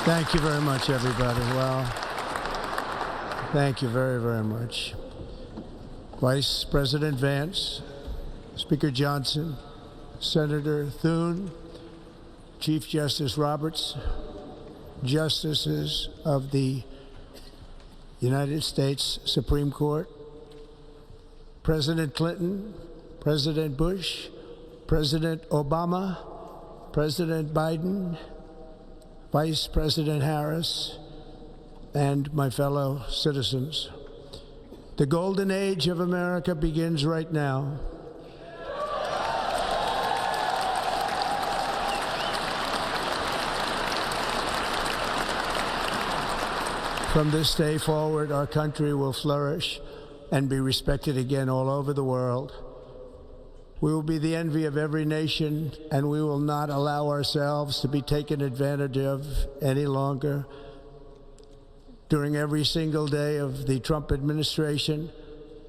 Thank you very much, everybody. Well, thank you very, very much. Vice President Vance, Speaker Johnson, Senator Thune, Chief Justice Roberts, Justices of the United States Supreme Court, President Clinton, President Bush, President Obama, President Biden, Vice President Harris, and my fellow citizens. The golden age of America begins right now. From this day forward, our country will flourish and be respected again all over the world. We will be the envy of every nation, and we will not allow ourselves to be taken advantage of any longer. During every single day of the Trump administration,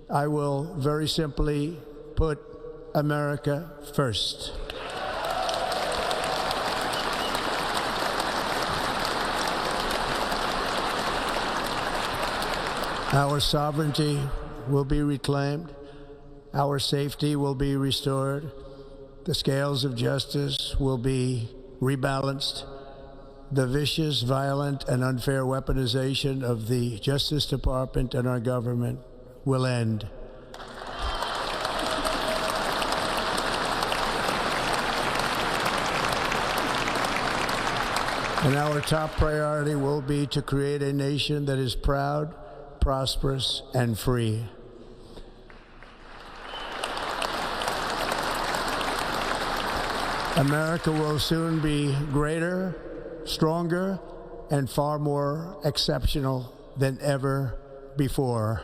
I will very simply put America first. Our sovereignty will be reclaimed. Our safety will be restored. The scales of justice will be rebalanced. The vicious, violent, and unfair weaponization of the Justice Department and our government will end. And our top priority will be to create a nation that is proud, prosperous, and free. America will soon be greater, stronger, and far more exceptional than ever before.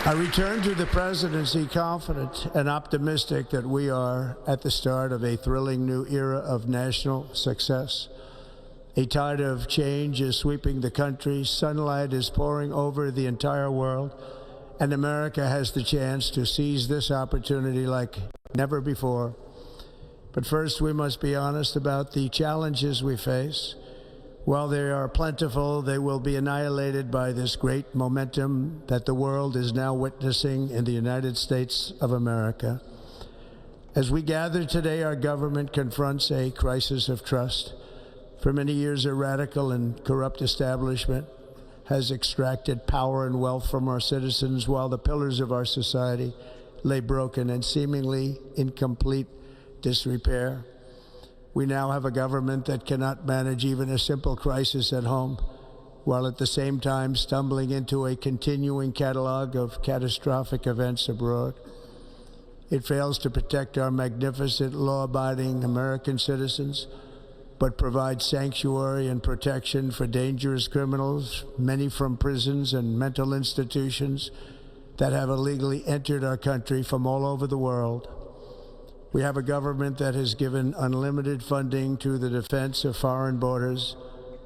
I return to the presidency confident and optimistic that we are at the start of a thrilling new era of national success. A tide of change is sweeping the country. Sunlight is pouring over the entire world. And America has the chance to seize this opportunity like never before. But first, we must be honest about the challenges we face. While they are plentiful, they will be annihilated by this great momentum that the world is now witnessing in the United States of America. As we gather today, our government confronts a crisis of trust. For many years, a radical and corrupt establishment has extracted power and wealth from our citizens while the pillars of our society lay broken and seemingly in complete disrepair. We now have a government that cannot manage even a simple crisis at home, while at the same time stumbling into a continuing catalog of catastrophic events abroad. It fails to protect our magnificent, law-abiding American citizens, but provide sanctuary and protection for dangerous criminals, many from prisons and mental institutions that have illegally entered our country from all over the world. We have a government that has given unlimited funding to the defense of foreign borders,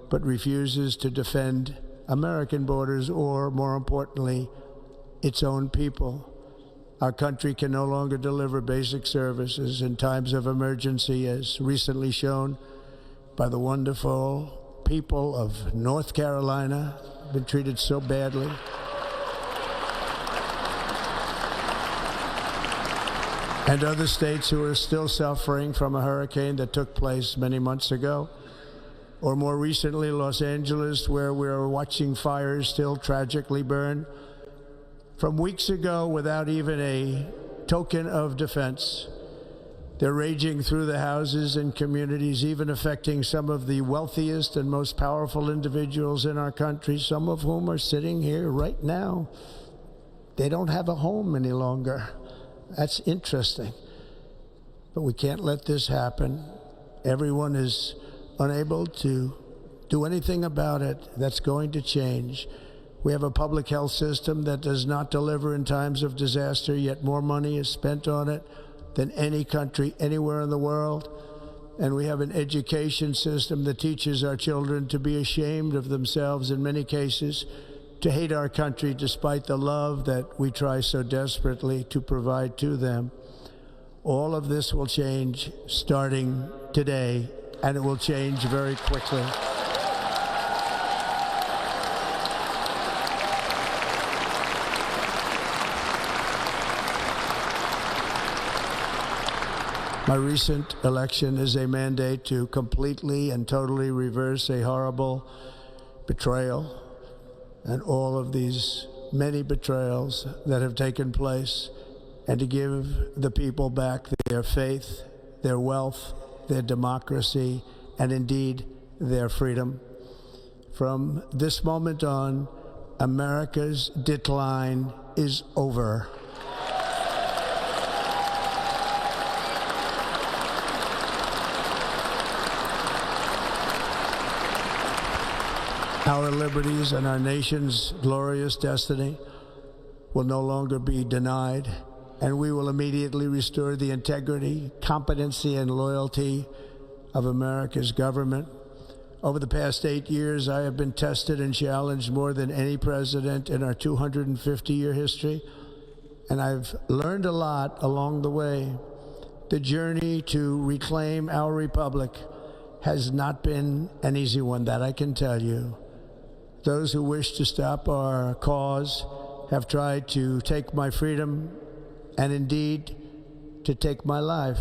but refuses to defend American borders or, more importantly, its own people. Our country can no longer deliver basic services in times of emergency, as recently shown by the wonderful people of North Carolina, been treated so badly. And other states who are still suffering from a hurricane that took place many months ago. Or more recently, Los Angeles, where we're watching fires still tragically burn from weeks ago without even a token of defense. They're raging through the houses and communities, even affecting some of the wealthiest and most powerful individuals in our country, some of whom are sitting here right now. They don't have a home any longer. That's interesting. But we can't let this happen. Everyone is unable to do anything about it. That's going to change. We have a public health system that does not deliver in times of disaster, yet more money is spent on it than any country anywhere in the world. And we have an education system that teaches our children to be ashamed of themselves in many cases, to hate our country despite the love that we try so desperately to provide to them. All of this will change starting today, and it will change very quickly. My recent election is a mandate to completely and totally reverse a horrible betrayal and all of these many betrayals that have taken place, and to give the people back their faith, their wealth, their democracy, and indeed their freedom. From this moment on, America's decline is over. Our liberties and our nation's glorious destiny will no longer be denied, and we will immediately restore the integrity, competency, and loyalty of America's government. Over the past 8 years, I have been tested and challenged more than any president in our 250-year history, and I've learned a lot along the way. The journey to reclaim our republic has not been an easy one, that I can tell you. Those who wish to stop our cause have tried to take my freedom and indeed to take my life.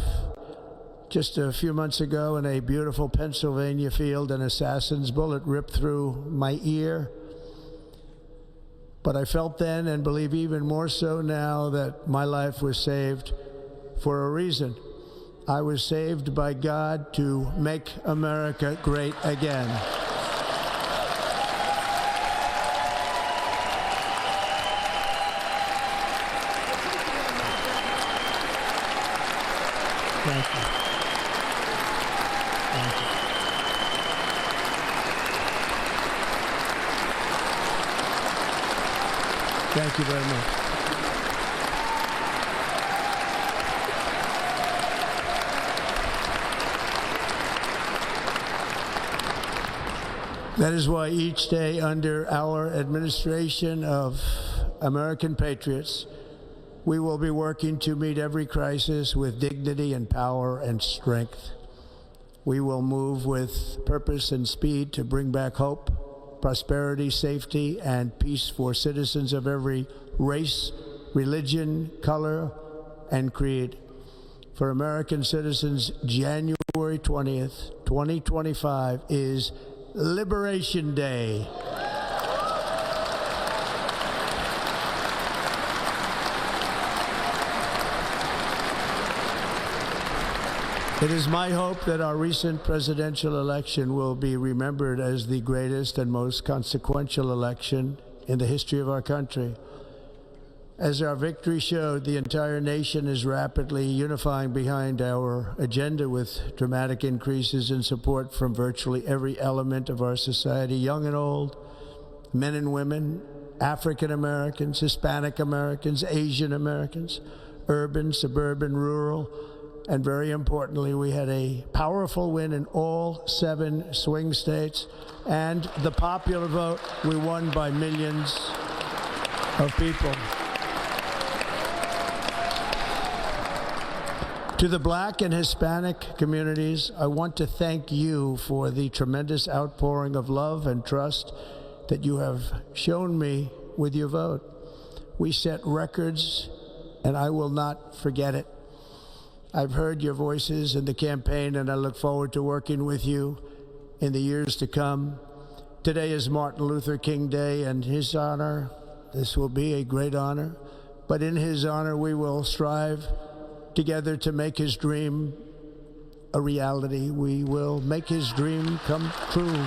Just a few months ago in a beautiful Pennsylvania field, an assassin's bullet ripped through my ear. But I felt then, and believe even more so now, that my life was saved for a reason. I was saved by God to make America great again. Thank you. Thank you. Thank you very much. That is why each day under our administration of American patriots, we will be working to meet every crisis with dignity and power and strength. We will move with purpose and speed to bring back hope, prosperity, safety, and peace for citizens of every race, religion, color, and creed. For American citizens, January 20th, 2025 is Liberation Day. It is my hope that our recent presidential election will be remembered as the greatest and most consequential election in the history of our country. As our victory showed, the entire nation is rapidly unifying behind our agenda with dramatic increases in support from virtually every element of our society, young and old, men and women, African Americans, Hispanic Americans, Asian Americans, urban, suburban, rural. And very importantly, we had a powerful win in all 7 swing states. And the popular vote, we won by millions of people. To the Black and Hispanic communities, I want to thank you for the tremendous outpouring of love and trust that you have shown me with your vote. We set records, and I will not forget it. I've heard your voices in the campaign, and I look forward to working with you in the years to come. Today is Martin Luther King Day, and his honor, this will be a great honor, but in his honor we will strive together to make his dream a reality. We will make his dream come true.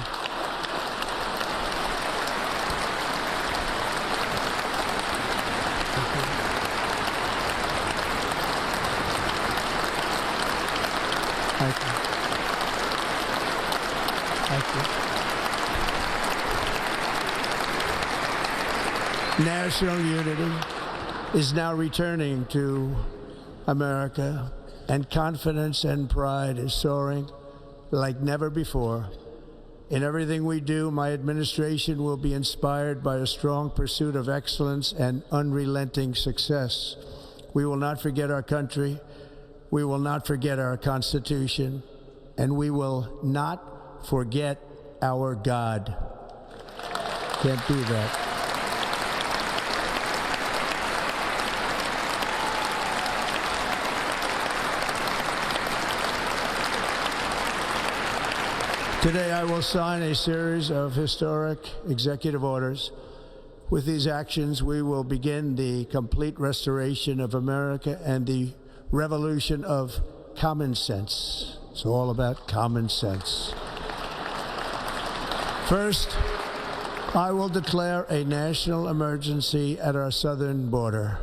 Thank you. Thank you. National unity is now returning to America, and confidence and pride is soaring like never before. In everything we do, my administration will be inspired by a strong pursuit of excellence and unrelenting success. We will not forget our country. We will not forget our Constitution, and we will not forget our God. Can't do that. Today, I will sign a series of historic executive orders. With these actions, we will begin the complete restoration of America and the revolution of common sense. It's all about common sense. First, I will declare a national emergency at our southern border.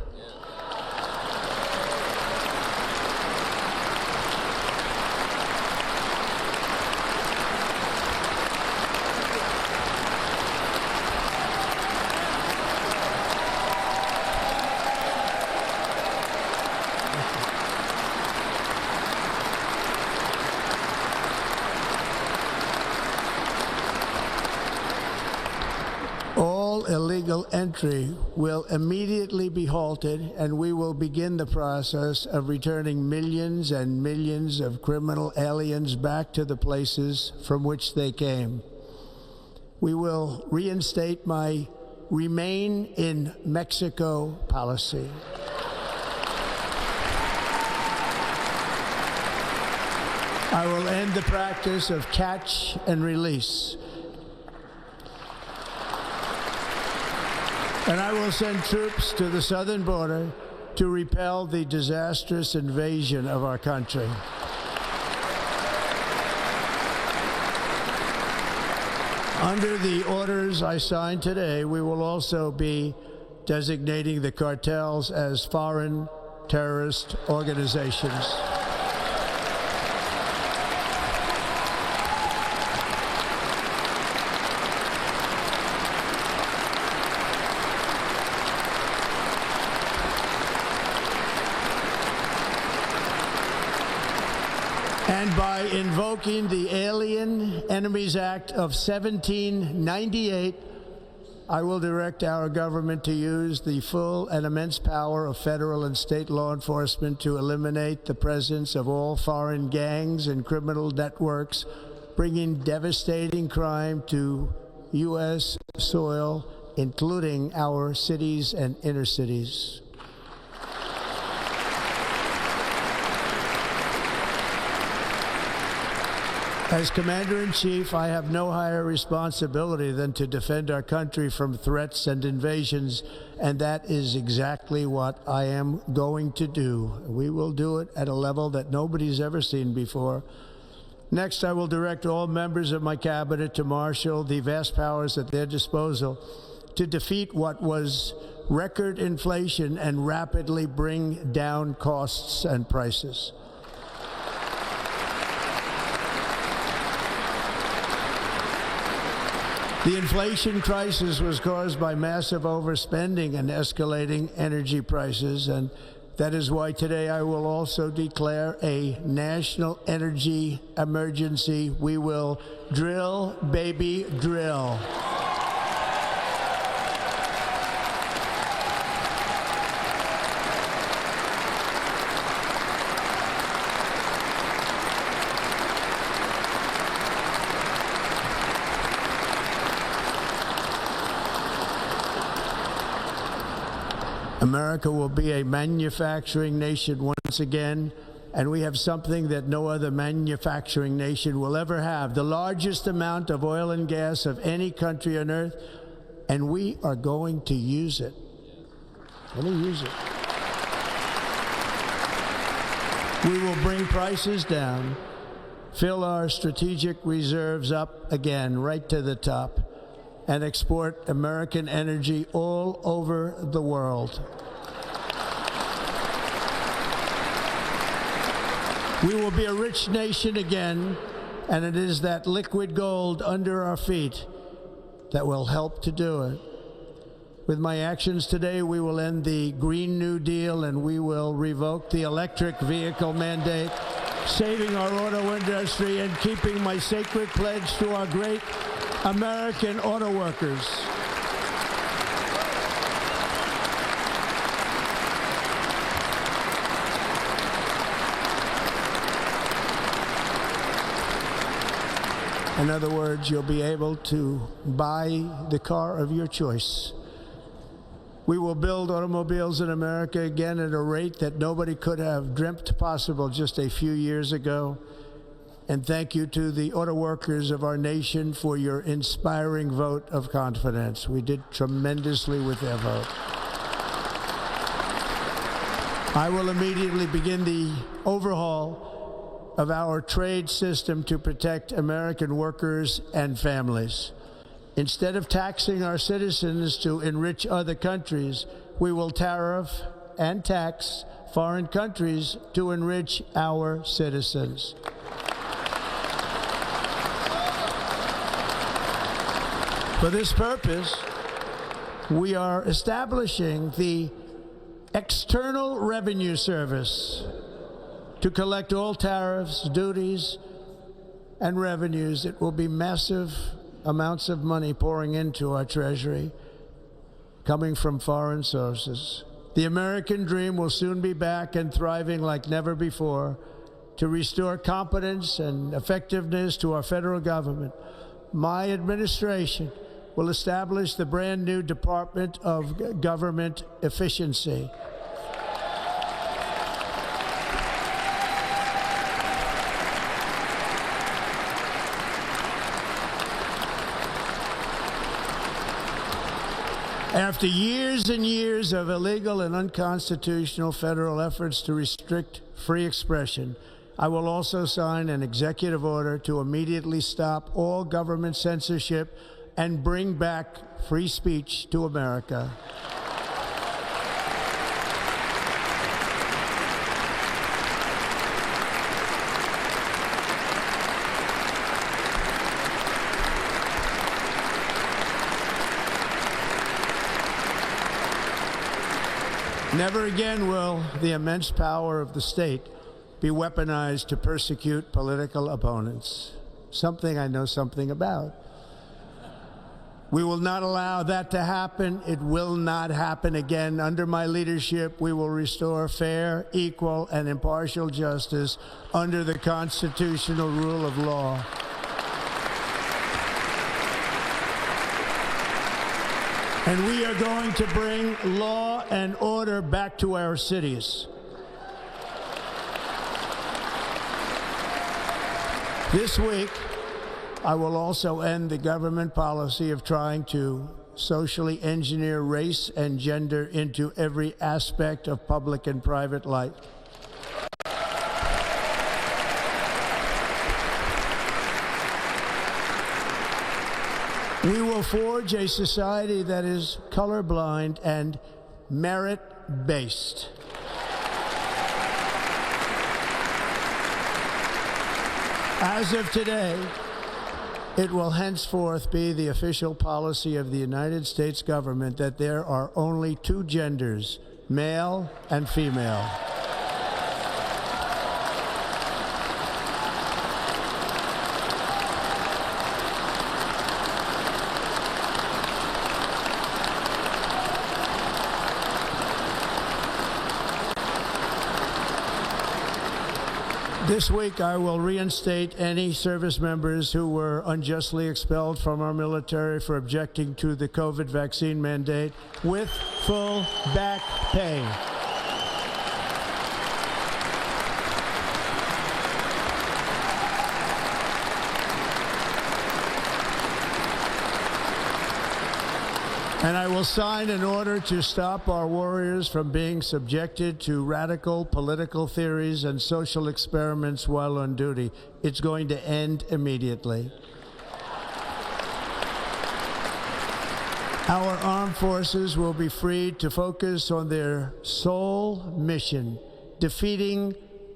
All illegal entry will immediately be halted, and we will begin the process of returning millions and millions of criminal aliens back to the places from which they came. We will reinstate my Remain in Mexico policy. I will end the practice of catch and release. And I will send troops to the southern border to repel the disastrous invasion of our country. Under the orders I signed today, we will also be designating the cartels as foreign terrorist organizations. And by invoking the Alien Enemies Act of 1798, I will direct our government to use the full and immense power of federal and state law enforcement to eliminate the presence of all foreign gangs and criminal networks, bringing devastating crime to U.S. soil, including our cities and inner cities. As Commander-in-Chief, I have no higher responsibility than to defend our country from threats and invasions, and that is exactly what I am going to do. We will do it at a level that nobody's ever seen before. Next, I will direct all members of my cabinet to marshal the vast powers at their disposal to defeat what was record inflation and rapidly bring down costs and prices. The inflation crisis was caused by massive overspending and escalating energy prices, and that is why today I will also declare a national energy emergency. We will drill, baby, drill. America will be a manufacturing nation once again, and we have something that no other manufacturing nation will ever have, the largest amount of oil and gas of any country on earth, and we are going to use it. We will bring prices down, fill our strategic reserves up again, right to the top, and export American energy all over the world. We will be a rich nation again, and it is that liquid gold under our feet that will help to do it. With my actions today, we will end the Green New Deal, and we will revoke the electric vehicle mandate, saving our auto industry and keeping my sacred pledge to our great American auto workers. In other words, you'll be able to buy the car of your choice. We will build automobiles in America again at a rate that nobody could have dreamt possible just a few years ago. And thank you to the auto workers of our nation for your inspiring vote of confidence. We did tremendously with their vote. I will immediately begin the overhaul of our trade system to protect American workers and families. Instead of taxing our citizens to enrich other countries, we will tariff and tax foreign countries to enrich our citizens. For this purpose, we are establishing the External Revenue Service to collect all tariffs, duties, and revenues. It will be massive amounts of money pouring into our treasury, coming from foreign sources. The American dream will soon be back and thriving like never before to restore competence and effectiveness to our federal government. My administration will establish the brand new Department of Government Efficiency. After years and years of illegal and unconstitutional federal efforts to restrict free expression, I will also sign an executive order to immediately stop all government censorship and bring back free speech to America. Never again will the immense power of the state be weaponized to persecute political opponents, something I know something about. We will not allow that to happen. It will not happen again. Under my leadership, we will restore fair, equal, and impartial justice under the constitutional rule of law. And we are going to bring law and order back to our cities. This week, I will also end the government policy of trying to socially engineer race and gender into every aspect of public and private life. We will forge a society that is colorblind and merit-based. As of today, it will henceforth be the official policy of the United States government that there are only two genders, male and female. This week, I will reinstate any service members who were unjustly expelled from our military for objecting to the COVID vaccine mandate with full back pay. And I will sign an order to stop our warriors from being subjected to radical political theories and social experiments while on duty. It's going to end immediately. Our armed forces will be freed to focus on their sole mission, defeating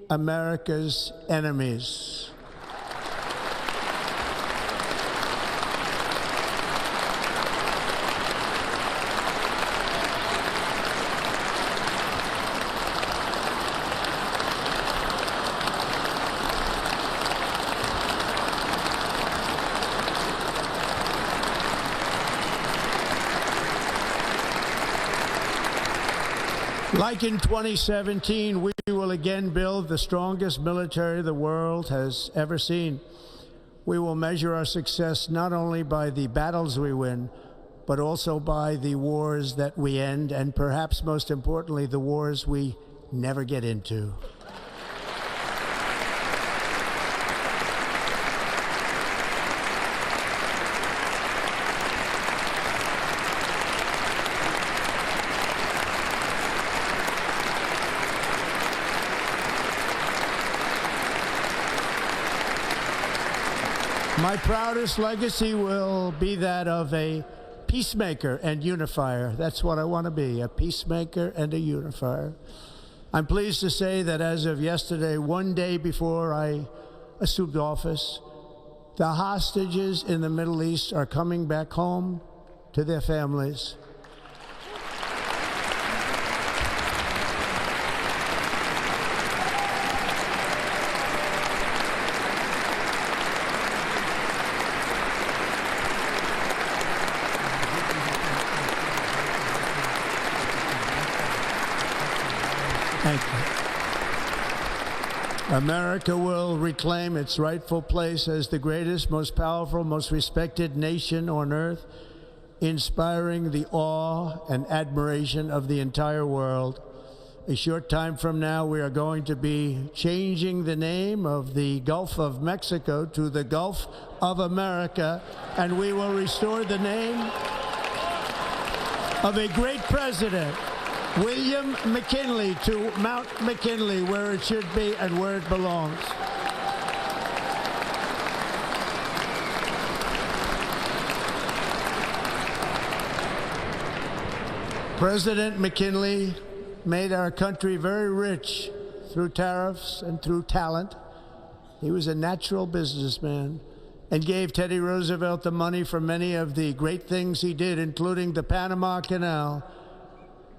America's enemies. Like in 2017, we will again build the strongest military the world has ever seen. We will measure our success not only by the battles we win, but also by the wars that we end, and perhaps most importantly, the wars we never get into. My proudest legacy will be that of a peacemaker and unifier. That's what I want to be, a peacemaker and a unifier. I'm pleased to say that as of yesterday, one day before I assumed office, the hostages in the Middle East are coming back home to their families. Thank you. America will reclaim its rightful place as the greatest, most powerful, most respected nation on earth, inspiring the awe and admiration of the entire world. A short time from now, we are going to be changing the name of the Gulf of Mexico to the Gulf of America, and we will restore the name of a great president, William McKinley, to Mount McKinley, where it should be and where it belongs. President McKinley made our country very rich through tariffs and through talent. He was a natural businessman and gave Teddy Roosevelt the money for many of the great things he did, including the Panama Canal,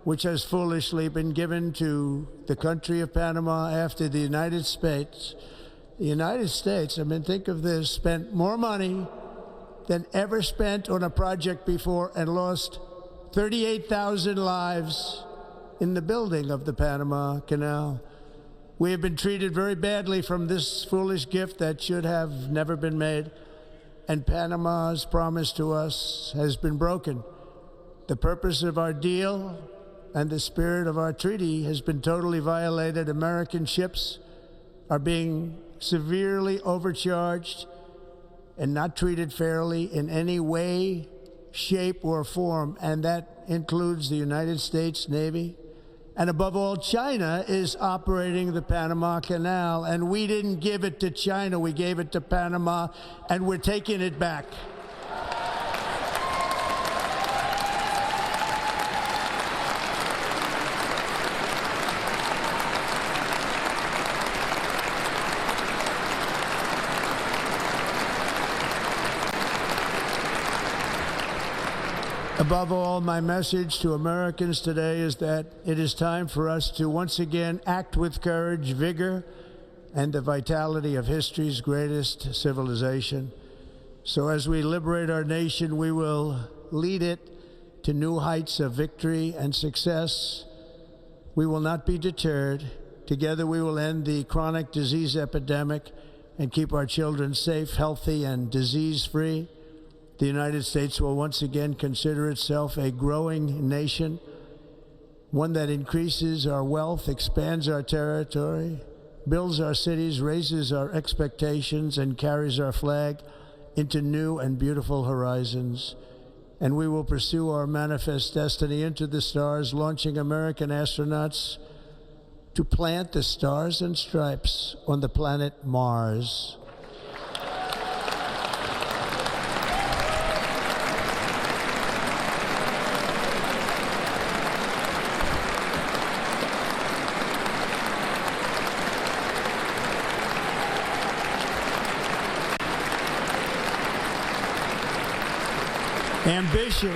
which has foolishly been given to the country of Panama after the United States. The United States, I mean, think of this, spent more money than ever spent on a project before and lost 38,000 lives in the building of the Panama Canal. We have been treated very badly from this foolish gift that should have never been made, and Panama's promise to us has been broken. The purpose of our deal and the spirit of our treaty has been totally violated. American ships are being severely overcharged and not treated fairly in any way, shape, or form, and that includes the United States Navy. And above all, China is operating the Panama Canal, and we didn't give it to China, we gave it to Panama, and we're taking it back. Above all, my message to Americans today is that it is time for us to once again act with courage, vigor, and the vitality of history's greatest civilization. So as we liberate our nation, we will lead it to new heights of victory and success. We will not be deterred. Together we will end the chronic disease epidemic and keep our children safe, healthy, and disease-free. The United States will once again consider itself a growing nation, one that increases our wealth, expands our territory, builds our cities, raises our expectations, and carries our flag into new and beautiful horizons. And we will pursue our manifest destiny into the stars, launching American astronauts to plant the stars and stripes on the planet Mars. Ambition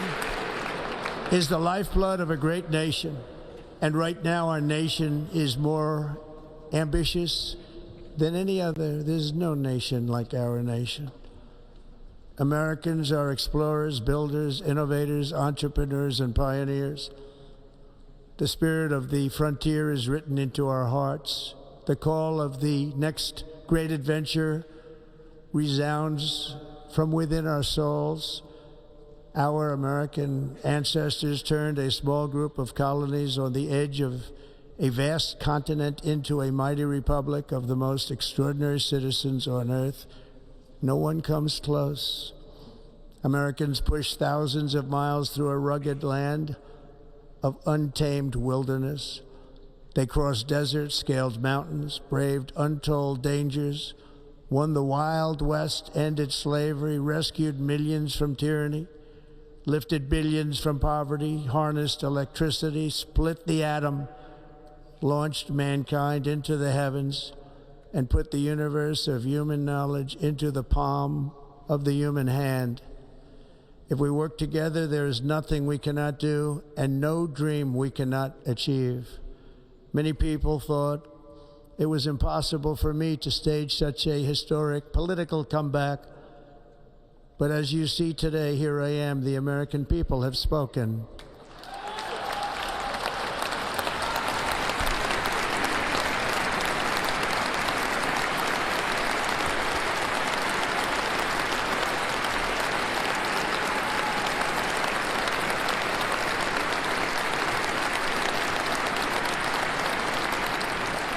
is the lifeblood of a great nation, and right now our nation is more ambitious than any other. There's no nation like our nation. Americans are explorers, builders, innovators, entrepreneurs, and pioneers. The spirit of the frontier is written into our hearts. The call of the next great adventure resounds from within our souls. Our American ancestors turned a small group of colonies on the edge of a vast continent into a mighty republic of the most extraordinary citizens on earth. No one comes close. Americans pushed thousands of miles through a rugged land of untamed wilderness. They crossed deserts, scaled mountains, braved untold dangers, won the Wild West, ended slavery, rescued millions from tyranny, lifted billions from poverty, harnessed electricity, split the atom, launched mankind into the heavens, and put the universe of human knowledge into the palm of the human hand. If we work together, there is nothing we cannot do and no dream we cannot achieve. Many people thought it was impossible for me to stage such a historic political comeback. But as you see today, here I am. The American people have spoken.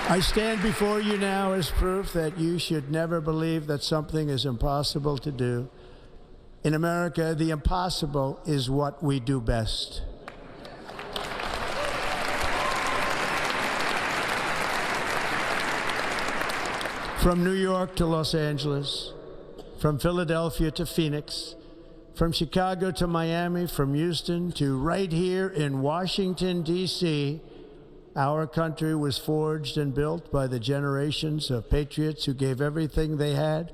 I stand before you now as proof that you should never believe that something is impossible to do. In America, the impossible is what we do best. From New York to Los Angeles, from Philadelphia to Phoenix, from Chicago to Miami, from Houston to right here in Washington, D.C., our country was forged and built by the generations of patriots who gave everything they had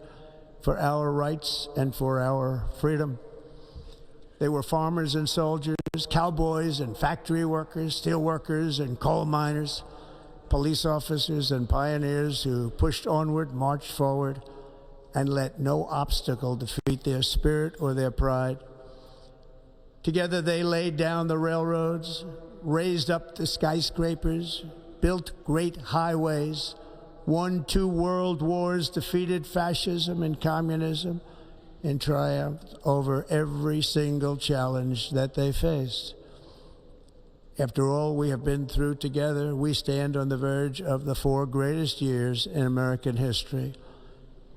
for our rights and for our freedom. They were farmers and soldiers, cowboys and factory workers, steel workers and coal miners, police officers and pioneers who pushed onward, marched forward, and let no obstacle defeat their spirit or their pride. Together they laid down the railroads, raised up the skyscrapers, built great highways, won 2 world wars, defeated fascism and communism, and triumphed over every single challenge that they faced. After all we have been through together, we stand on the verge of the 4 greatest years in American history.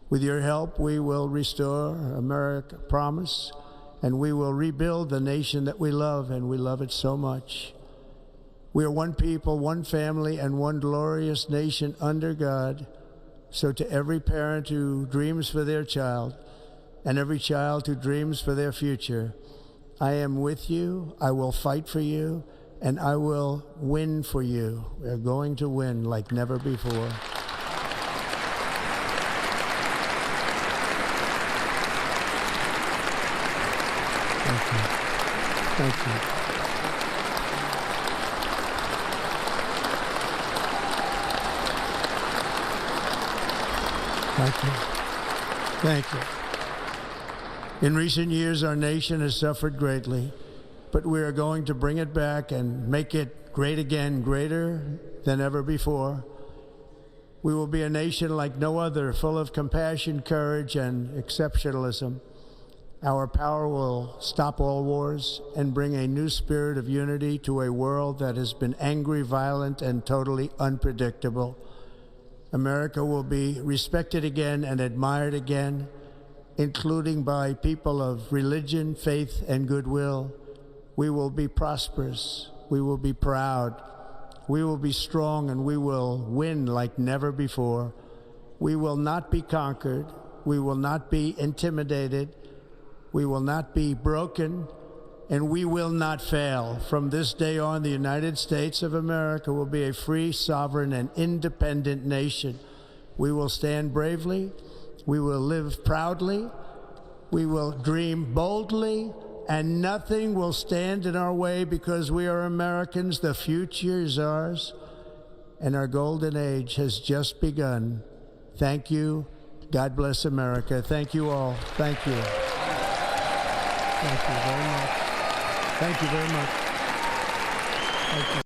With your help, we will restore America, promise, and we will rebuild the nation that we love, and we love it so much. We are one people, one family, and one glorious nation under God. So to every parent who dreams for their child, and every child who dreams for their future, I am with you, I will fight for you, and I will win for you. We are going to win like never before. Thank you. Thank you. Thank you. Thank you. In recent years, our nation has suffered greatly, but we are going to bring it back and make it great again, greater than ever before. We will be a nation like no other, full of compassion, courage, and exceptionalism. Our power will stop all wars and bring a new spirit of unity to a world that has been angry, violent, and totally unpredictable. America will be respected again and admired again, including by people of religion, faith, and goodwill. We will be prosperous. We will be proud. We will be strong, and we will win like never before. We will not be conquered. We will not be intimidated. We will not be broken, and we will not fail. From this day on, the United States of America will be a free, sovereign, and independent nation. We will stand bravely. We will live proudly. We will dream boldly, and nothing will stand in our way because we are Americans. The future is ours, and our golden age has just begun. Thank you. God bless America. Thank you all. Thank you. Thank you very much. Thank you very much. Thank you.